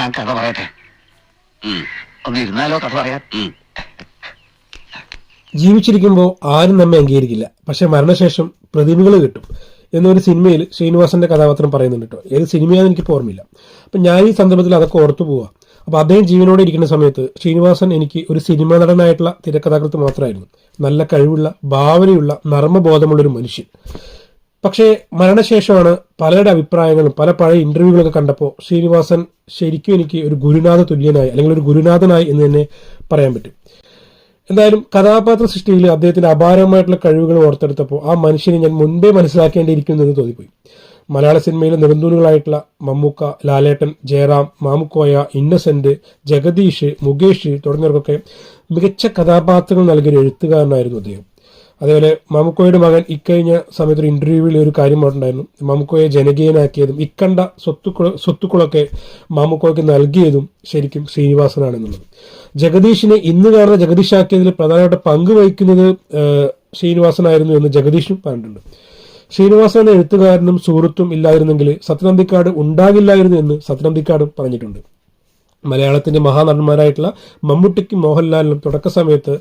ഞാൻ കഥ പറയട്ടെ. ഒന്ന് ഇരുന്നാലോ കഥ പറയാൻ? ജീവിച്ചിരിക്കുമ്പോൾ ആരും നമ്മെ അംഗീകരിക്കില്ല, പക്ഷെ മരണശേഷം പ്രതിഭകൾ കിട്ടും എന്നൊരു സിനിമയിൽ ശ്രീനിവാസന്റെ കഥാപാത്രം പറയുന്നുണ്ട് കേട്ടോ. ഏത് സിനിമയാണെന്ന് എനിക്കിപ്പോൾ ഓർമ്മയില്ല. അപ്പം ഞാൻ ഈ സന്ദർഭത്തിൽ അതൊക്കെ ഓർത്തു പോവാം. അപ്പോൾ അദ്ദേഹം ജീവനോടെ ഇരിക്കുന്ന സമയത്ത് ശ്രീനിവാസൻ എനിക്ക് ഒരു സിനിമാ നടനായിട്ടുള്ള തിരക്കഥാകൃത്ത് മാത്രമായിരുന്നു. നല്ല കഴിവുള്ള, ഭാവനയുള്ള, നർമ്മബോധമുള്ളൊരു മനുഷ്യൻ. പക്ഷേ മരണശേഷമാണ് പലരുടെ അഭിപ്രായങ്ങളും പല പഴയ ഇന്റർവ്യൂകളൊക്കെ കണ്ടപ്പോൾ ശ്രീനിവാസൻ ശരിക്കും എനിക്ക് ഒരു ഗുരുനാഥ തുല്യനായി, അല്ലെങ്കിൽ ഒരു ഗുരുനാഥനായി എന്ന് തന്നെ പറയാൻ പറ്റും. എന്തായാലും കഥാപാത്ര സൃഷ്ടിയിൽ അദ്ദേഹത്തിന്റെ അപാരമായിട്ടുള്ള കഴിവുകൾ ഓർത്തെടുത്തപ്പോൾ ആ മനുഷ്യനെ ഞാൻ മുൻപേ മനസ്സിലാക്കേണ്ടിയിരിക്കുമെന്ന് തോന്നിപ്പോയി. മലയാള സിനിമയിലെ നെടുന്തൂണുകളായിട്ടുള്ള മമ്മൂക്ക, ലാലേട്ടൻ, ജയറാം, മാമുക്കോയ, ഇന്നസെന്റ്, ജഗദീഷ്, മുകേഷ് തുടങ്ങിയവർക്കൊക്കെ മികച്ച കഥാപാത്രങ്ങൾ നൽകിയൊരു എഴുത്തുകാരനായിരുന്നു അദ്ദേഹം. അതേപോലെ മാമുക്കോയുടെ മകൻ ഇക്കഴിഞ്ഞ സമയത്ത് ഒരു ഇന്റർവ്യൂവിൽ ഒരു കാര്യം പറഞ്ഞിട്ടുണ്ടായിരുന്നു. മാമുക്കോയെ ജനകീയനാക്കിയതും ഇക്കണ്ട സ്വത്തുക്കളൊക്കെ മാമുക്കോയ്ക്ക് നൽകിയതും ശരിക്കും ശ്രീനിവാസനാണെന്നുള്ളത്. ജഗദീഷിനെ ഇന്ന് കാണുന്ന ജഗദീഷാക്കിയതിൽ പ്രധാനമായിട്ട് പങ്കുവഹിക്കുന്നത് ശ്രീനിവാസനായിരുന്നു എന്ന് ജഗദീഷും പറഞ്ഞിട്ടുണ്ട്. ശ്രീനിവാസൻ എന്ന എഴുത്തുകാരനും സുഹൃത്തും ഇല്ലായിരുന്നെങ്കിൽ സത്യനന്ദിക്കാട് ഉണ്ടാകില്ലായിരുന്നു എന്ന് സത്യനന്ദിക്കാടും പറഞ്ഞിട്ടുണ്ട്. മലയാളത്തിന്റെ മഹാനടന്മാരായിട്ടുള്ള മമ്മൂട്ടിക്കും മോഹൻലാലിനും തുടക്ക സമയത്ത്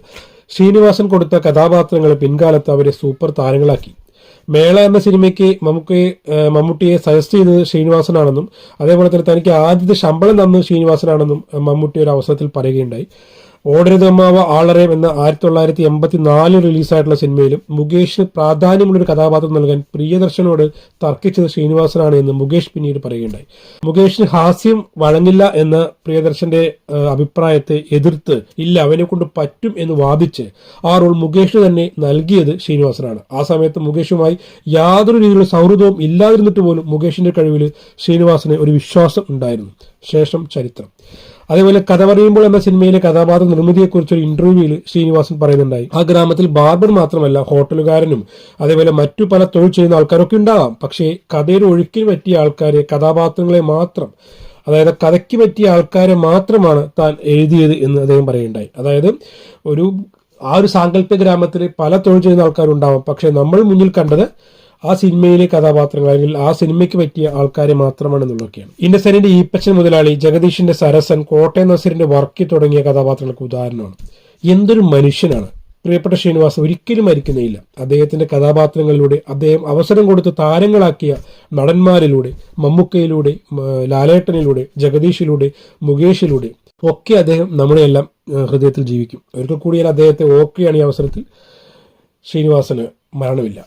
ശ്രീനിവാസൻ കൊടുത്ത കഥാപാത്രങ്ങൾ പിൻകാലത്ത് അവരെ സൂപ്പർ താരങ്ങളാക്കി. മേള എന്ന സിനിമയ്ക്ക് മമ്മൂട്ടിയെ സജസ്റ്റ് ചെയ്തത് ശ്രീനിവാസനാണെന്നും അതേപോലെ തന്നെ തനിക്ക് ആദ്യത്തെ ശമ്പളം തന്നത് ശ്രീനിവാസനാണെന്നും മമ്മൂട്ടി ഒരു അവസരത്തിൽ പറയുകയുണ്ടായി. ഓടരുതമ്മാവ ആളറേം എന്ന 1984 റിലീസായിട്ടുള്ള സിനിമയിലും മുകേഷിന് പ്രാധാന്യമുള്ളൊരു കഥാപാത്രം നൽകാൻ പ്രിയദർശനോട് തർക്കിച്ചത് ശ്രീനിവാസനാണ് എന്ന് മുകേഷ് പിന്നീട് പറയുകയുണ്ടായി. മുകേഷിന് ഹാസ്യം വഴങ്ങില്ല എന്ന പ്രിയദർശന്റെ അഭിപ്രായത്തെ എതിർത്ത് ഇല്ല അവനെ കൊണ്ട് പറ്റും എന്ന് വാദിച്ച് ആ റോൾ മുകേഷിന് തന്നെ നൽകിയത് ശ്രീനിവാസനാണ്. ആ സമയത്ത് മുകേഷുമായി യാതൊരു രീതിയിലുള്ള സൗഹൃദവും ഇല്ലാതിരുന്നിട്ട് പോലും മുകേഷിന്റെ കഴിവിൽ ശ്രീനിവാസന് ഒരു വിശ്വാസം ഉണ്ടായിരുന്നു. ശേഷം ചരിത്രം. അതേപോലെ കഥ പറയുമ്പോൾ എന്ന സിനിമയിലെ കഥാപാത്ര നിർമ്മിതിയെക്കുറിച്ച് ഒരു ഇന്റർവ്യൂവിൽ ശ്രീനിവാസൻ പറയുന്നുണ്ടായി. ആ ഗ്രാമത്തിൽ ബാർബർ മാത്രമല്ല ഹോട്ടലുകാരനും അതേപോലെ മറ്റു പല തൊഴിൽ ചെയ്യുന്ന ആൾക്കാരൊക്കെ ഉണ്ടാകാം. പക്ഷേ കഥയുടെ ഒഴുക്കിന് പറ്റിയ ആൾക്കാരെ, കഥാപാത്രങ്ങളെ മാത്രം, അതായത് കഥയ്ക്ക് പറ്റിയ ആൾക്കാരെ മാത്രമാണ് താൻ എഴുതിയത് എന്ന് അദ്ദേഹം പറയുണ്ടായി. അതായത് ആ ഒരു സാങ്കല്പിക ഗ്രാമത്തിൽ പല തൊഴിൽ ചെയ്യുന്ന ആൾക്കാരുണ്ടാവാം, പക്ഷെ നമ്മൾ മുന്നിൽ കണ്ടത് ആ സിനിമയിലെ കഥാപാത്രങ്ങൾ അല്ലെങ്കിൽ ആ സിനിമയ്ക്ക് പറ്റിയ ആൾക്കാരെ മാത്രമാണെന്നുള്ളതൊക്കെയാണ്. ഇന്നസെന്റിന്റെ ഈപ്പച്ചൻ മുതലാളി, ജഗദീഷിന്റെ സരസൻ, കോട്ടയം നസീറിന്റെ വർക്കി തുടങ്ങിയ കഥാപാത്രങ്ങൾക്ക് ഉദാഹരണമാണ്. എന്തൊരു മനുഷ്യനാണ് പ്രിയപ്പെട്ട ശ്രീനിവാസൻ. ഒരിക്കലും മരിക്കുന്നേയില്ല. അദ്ദേഹത്തിന്റെ കഥാപാത്രങ്ങളിലൂടെ അദ്ദേഹം അവസരം കൊടുത്ത് താരങ്ങളാക്കിയ നടന്മാരിലൂടെ, മമ്മൂക്കയിലൂടെ, ലാലേട്ടനിലൂടെ, ജഗദീഷിലൂടെ, മുകേഷിലൂടെ ഒക്കെ അദ്ദേഹം നമ്മുടെ എല്ലാം ഹൃദയത്തിൽ ജീവിക്കും. ഒരിക്കൽ കൂടി ഞാൻ അദ്ദേഹത്തെ ഓർക്കുകയാണ് ഈ അവസരത്തിൽ. ശ്രീനിവാസന് മരണമില്ല.